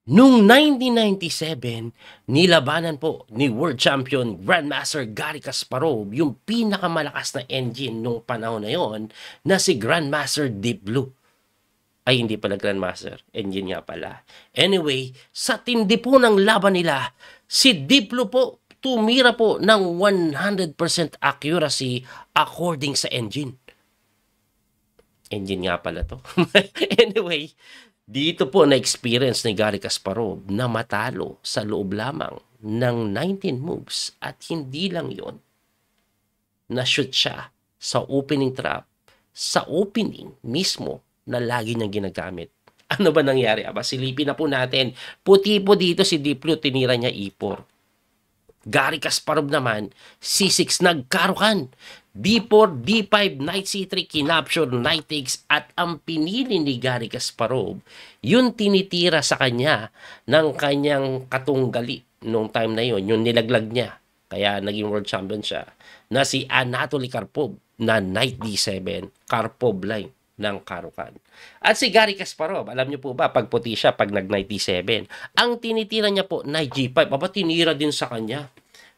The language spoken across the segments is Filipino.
Noong 1997, nilabanan po ni World Champion Grandmaster Garry Kasparov yung pinakamalakas na engine nung panahon na yon na si Grandmaster Deep Blue. Ay, hindi pala Grandmaster. Engine nga pala. Anyway, sa tindi po ng laban nila, si Deep Blue po tumira po ng 100% accuracy according sa engine. Engine nga pala to. Anyway, dito po na-experience ni Garry Kasparov na matalo sa loob lamang ng 19 moves at hindi lang yon, na-shoot siya sa opening trap, sa opening mismo na lagi niyang ginagamit. Ano ba nangyari? Aba, silipin na po natin. Puti po dito si Deep Blue, tinira niya E4. Garry Kasparov naman, C6 nagkarukan. D4, D5, Knight C3, kinapture, Knight takes, at ang pinili ni Garry Kasparov, yung tinitira sa kanya ng kanyang katunggali nung time na yon, yung nilaglag niya, kaya naging world champion siya, na si Anatoly Karpov na Knight D7, Karpov line ng karukan. At si Garry Kasparov, alam niyo po ba, pag puti siya, pag nag-Knight D7, ang tinitira niya po, Knight G5, aba tinira din sa kanya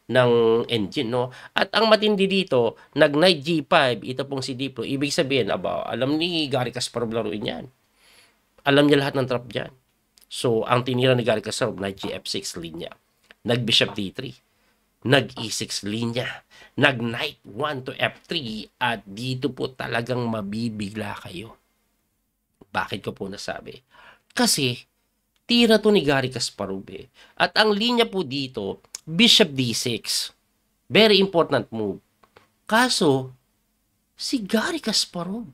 ng engine, no? At ang matindi dito, nag-Knight G5, ito pong si Deep Blue, ibig sabihin, aba, alam ni Garry Kasparov laruin yan. Alam niya lahat ng trap dyan. So, ang tinira ni Garry Kasparov, Knight G-F6 linya. Nag-Bishop D3. Nag-E6 linya. Nag-Knight 1 to F3, at dito po talagang mabibigla kayo. Bakit ko po nasabi? Kasi, tira to ni Garry Kasparov eh. At ang linya po dito, Bishop D6. Very important move. Kaso, si Garry Kasparov,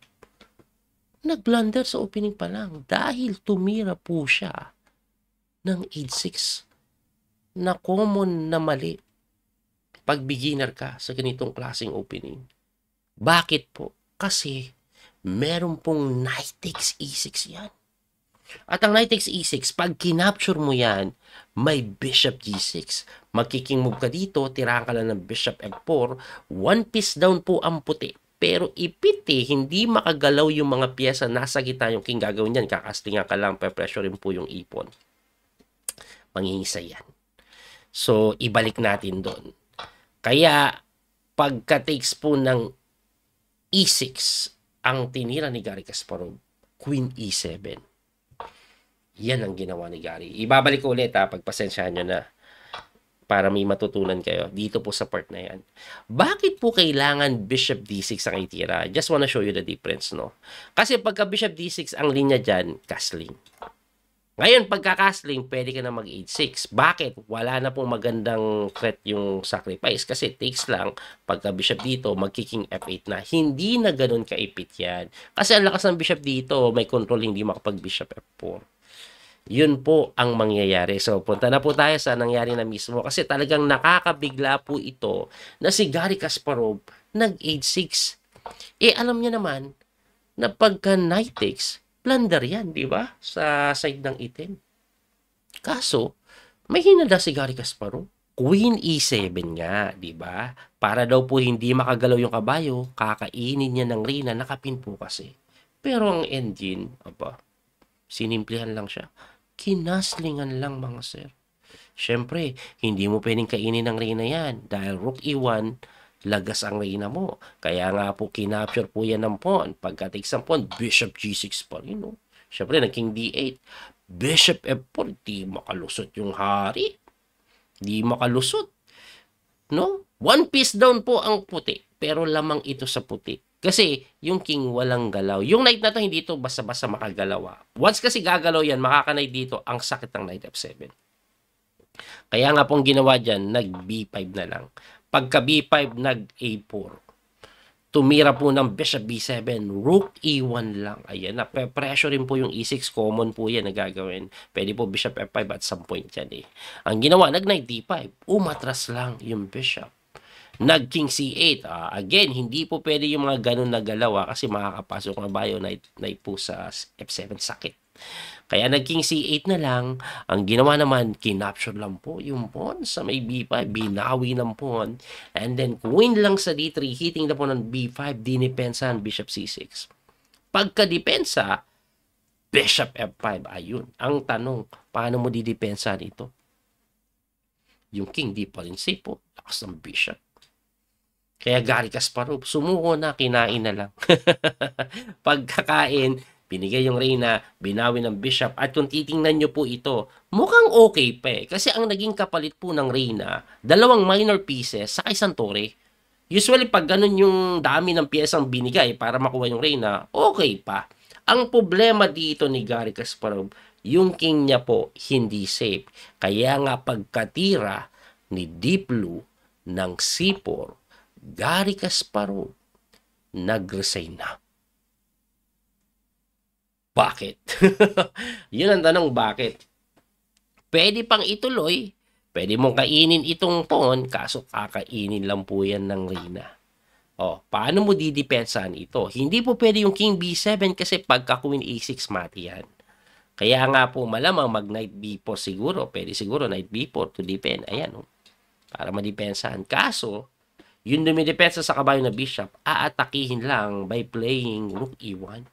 nag-blunder sa opening pa lang dahil tumira po siya ng H6 na common na mali pag beginner ka sa ganitong klaseng opening. Bakit po? Kasi meron pong Knight takes E6 yan. At ang Knight takes E6, pag kinapture mo yan, may Bishop G6. Magkiking move ka dito, tirahan ka lang ng Bishop F4, one piece down po ang puti. Pero ipiti, hindi makagalaw yung mga piyesa nasa gitna yung king gagawin yan. Kakastingan ka lang, pe-pressure rin po yung ipon. Mangingisay yan. So, ibalik natin doon. Kaya, pagka-takes po ng E6, ang tinira ni Garry Kasparov, Queen E7. Yan ang ginawa ni Garry. Ibabalik ko ulit ha, pagpasensyahan nyo na para may matutunan kayo dito po sa part na yan. Bakit po kailangan Bishop D6 ang itira? Just wanna show you the difference, no? Kasi pagka Bishop D6 ang linya dyan, castling. Ngayon, pagka-castling, pwede ka na mag-H6. Bakit? Wala na pong magandang threat yung sacrifice. Kasi takes lang, pagka Bishop dito, magkiking F8 na. Hindi na ganun kaipit yan. Kasi ang lakas ng Bishop dito, may control, hindi makapag-Bishop F4. Yun po ang mangyayari. So, punta na po tayo sa nangyari na mismo. Kasi talagang nakakabigla po ito na si Garry Kasparov nag-H6. Alam niya naman na pagka Knight takes, blunder yan, di ba? Sa side ng item. Kaso, may hinala si Garry Kasparov. Queen E7 nga, di ba? Para daw po hindi makagalaw yung kabayo, kakainin niya ng reyna, nakapin po kasi. Pero ang engine, sinimplihan lang siya. Kinaslingan lang mga sir. Siyempre, hindi mo pwedeng kainin ng reyna yan dahil Rook E1, lagas ang reyna mo. Kaya nga po, kinapture po yan ng pawn. Pagka-takes ng pawn, Bishop G6 pa rin, no? Siyempre, ng King D8. Bishop F4, di makalusot yung hari. Di makalusot. No? One piece down po ang puti. Pero lamang ito sa puti. Kasi yung king walang galaw. Yung knight na to, hindi ito basta-basta makagalaw. Once kasi gagalaw yan, makakanay dito, ang sakit ng knight F7. Kaya nga pong ginawa dyan, nag-B5 na lang. Pagka B5, nag-A4. Tumira po ng Bishop B7, Rook E1 lang. Ayan na, pressure rin po yung E6, common po yan na gagawin. Pwede po Bishop F5 at some point yan eh. Ang ginawa, nag-Knight D5, umatras lang yung Bishop. Nag-King C8, again, hindi po pwede yung mga ganun na galaw kasi makakapasok na bayo, knight po sa F7, sakit. Kaya nag-King C8 na lang. Ang ginawa naman, kinapture lang po yung pawn sa may B5, binawi ng pawn. And then, queen lang sa D3, hitting na po ng B5, dinipensahan, Bishop C6. Pagka-depensa, Bishop F5. Ayun. Ang tanong, paano mo didepensahan ito? Yung king di pa rin safe po. Lakas ng bishop. Kaya Garry Kasparov, sumuko na, kinain na lang. Pagkakain, binigay yung reyna, binawi ng bishop. At kung titingnan nyo po ito, mukhang okay pa eh. Kasi ang naging kapalit po ng reyna, dalawang minor pieces sa isang tore. Usually, pag ganun yung dami ng piyesang binigay para makuha yung reyna, okay pa. Ang problema dito ni Garry Kasparov, yung king niya po hindi safe. Kaya nga pagkatira ni Deep Blue ng C4, Garry Kasparov nag-resign na. Bakit? Yun ang tanong, bakit? Pwede pang ituloy, pwede mong kainin itong pawn, kaso kakainin lang po yan ng reyna. Paano mo didepensahan ito? Hindi po pwede yung king b7 kasi pagka queen a6 mati yan. Kaya nga po malamang mag knight b4 siguro. Pwede siguro knight b4 to defend. Ayan, para madepensahan. Kaso, yung dumidepensa sa kabayo na bishop, aatakihin lang by playing rook e1.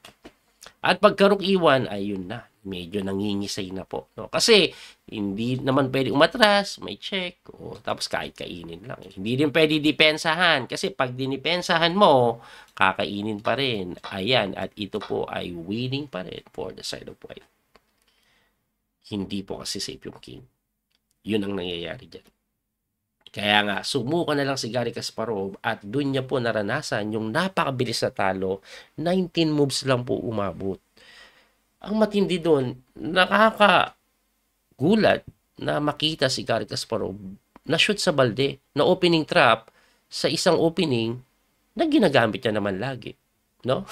At pagka rook e1, ayun na. Medyo nangingisay na po. No? Kasi, hindi naman pwede umatras, may check, tapos kahit kainin lang. Hindi din pwede depensahan. Kasi pag dinipensahan mo, kakainin pa rin. Ayan, at ito po ay winning pa rin for the side of white. Hindi po kasi safe yung king. Yun ang nangyayari dyan. Kaya nga, sumuko na lang si Garry Kasparov at dun niya po naranasan yung napakabilis na talo. 19 moves lang po umabot. Ang matindi doon, nakakagulat na makita si Garry Kasparov na shoot sa balde, na opening trap sa isang opening na ginagamit niya naman lagi. No?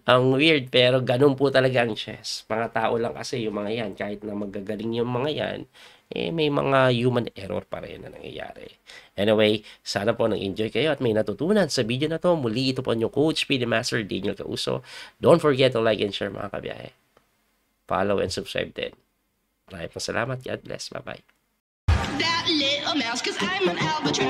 Ang weird, pero ganun po talaga ang chess. Mga tao lang kasi yung mga yan, kahit na magagaling yung mga yan, may mga human error pa rin na nangyayari. Anyway, sana po nag-enjoy kayo at may natutunan sa video na to. Muli, ito po yung Coach PD Master Daniel Causo. Don't forget to like and share mga kabiyahe. Follow and subscribe din. Maraming salamat. God bless. Bye-bye. That little mouse, 'cause I'm an albatross.